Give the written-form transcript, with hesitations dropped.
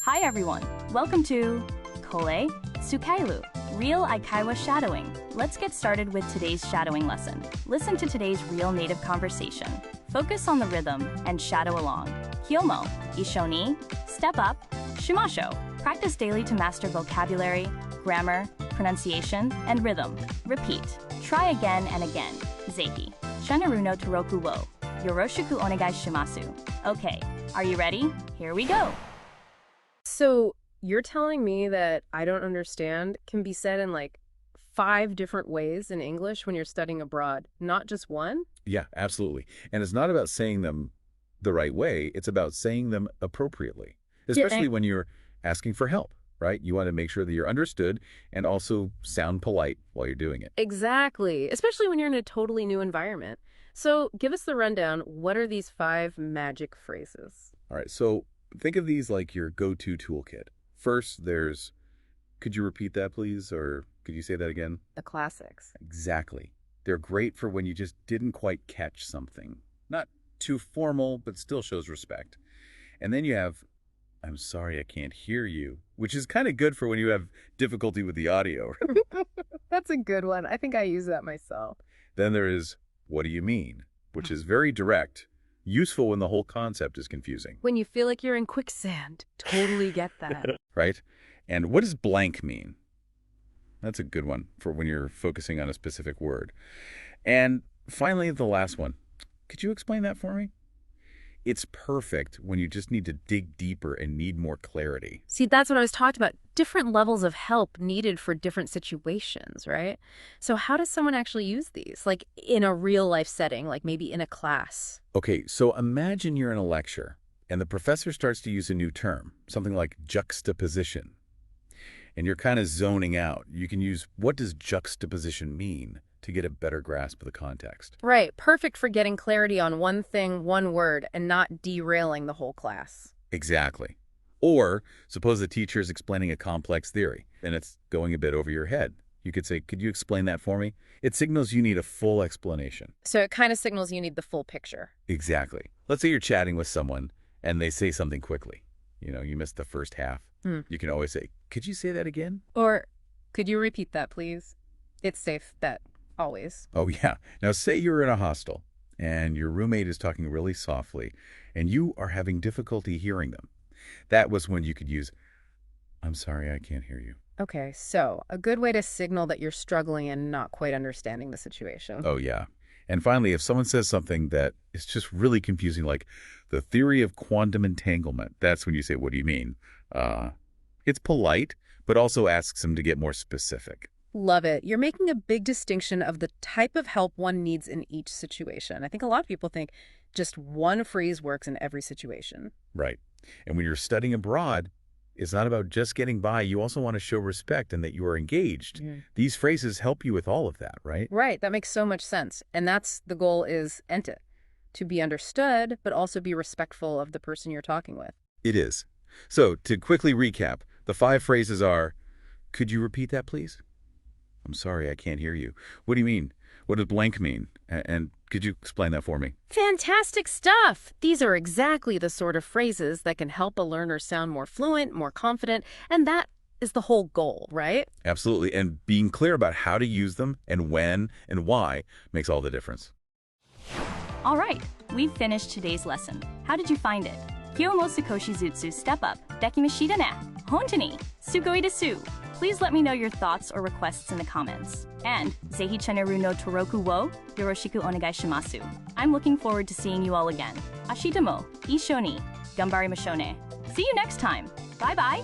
Hi everyone, welcome to Kole Sukailu, Real Aikaiwa Shadowing. Let's get started with today's shadowing lesson. Listen to today's real native conversation. Focus on the rhythm and shadow along. Hyomo, Ishoni, step up, Shimasho. Practice daily to master vocabulary, grammar, pronunciation, and rhythm. Repeat. Try again and again. Zehi. Shanaru no toroku wo. Yoroshiku onegai shimasu. Okay, are you ready? Here we go. So you're telling me that I don't understand can be said in like 5 different ways in English when you're studying abroad, not just one? Yeah, absolutely. And it's not about saying them the right way. It's about saying them appropriately, especially when you're asking for help, right? You want to make sure that you're understood and also sound polite while you're doing it. Exactly, especially when you're in a totally new environment. So give us the rundown. What are these 5 magic phrases? All right, so think of these like your go-to toolkit. First, there's, could you repeat that, please? Or could you say that again? The classics. Exactly. They're great for when you just didn't quite catch something. Not too formal, but still shows respect. And then you have, I'm sorry I can't hear you, which is kind of good for when you have difficulty with the audio. That's a good one. I think I use that myself. Then there is, what do you mean? Which is very direct. Useful when the whole concept is confusing. When you feel like you're in quicksand. Totally get that. Right? And what does blank mean? That's a good one for when you're focusing on a specific word. And finally, the last one. Could you explain that for me? It's perfect when you just need to dig deeper and need more clarity. See, that's what I was talking about. Different levels of help needed for different situations, right? So how does someone actually use these? Like in a real life setting, like maybe in a class? Okay, so imagine you're in a lecture and the professor starts to use a new term, something like juxtaposition. And you're kind of zoning out. You can use, what does juxtaposition mean, to get a better grasp of the context. Right. Perfect for getting clarity on one thing, one word, and not derailing the whole class. Exactly. Or suppose the teacher is explaining a complex theory and it's going a bit over your head. You could say, could you explain that for me? It signals you need a full explanation. So it kind of signals you need the full picture. Exactly. Let's say you're chatting with someone and they say something quickly. You know, you missed the first half. You can always say, could you say that again? Or, could you repeat that, please? It's safe bet. Always. Oh, yeah. Now, say you're in a hostel and your roommate is talking really softly and you are having difficulty hearing them. That was when you could use, I'm sorry, I can't hear you. Okay, so a good way to signal that you're struggling and not quite understanding the situation. Oh, yeah. And finally, if someone says something that is just really confusing, like the theory of quantum entanglement, that's when you say, what do you mean? It's polite, but also asks them to get more specific. Love it. You're making a big distinction of the type of help one needs in each situation. I think a lot of people think just one phrase works in every situation. Right. And when you're studying abroad, it's not about just getting by. You also want to show respect and that you are engaged. These phrases help you with all of that, right? Right. That makes so much sense. And that's the goal is ente, to be understood, but also be respectful of the person you're talking with. It is. So to quickly recap, the 5 phrases are, could you repeat that, please? I'm sorry, I can't hear you. What do you mean? What does blank mean? And could you explain that for me? Fantastic stuff! These are exactly the sort of phrases that can help a learner sound more fluent, more confident, and that is the whole goal, right? Absolutely. And being clear about how to use them and when and why makes all the difference. All right, we've finished today's lesson. How did you find it? Kyomo Sukoshi Zutsu step up. Dekimashita ne. Hontoni. Sugoi desu. Please let me know your thoughts or requests in the comments. And Zehi Cheneru no Toroku wo Yoroshiku onegai shimasu. I'm looking forward to seeing you all again. Ashita mo, Ishoni, Gambari mashone. See you next time. Bye-bye.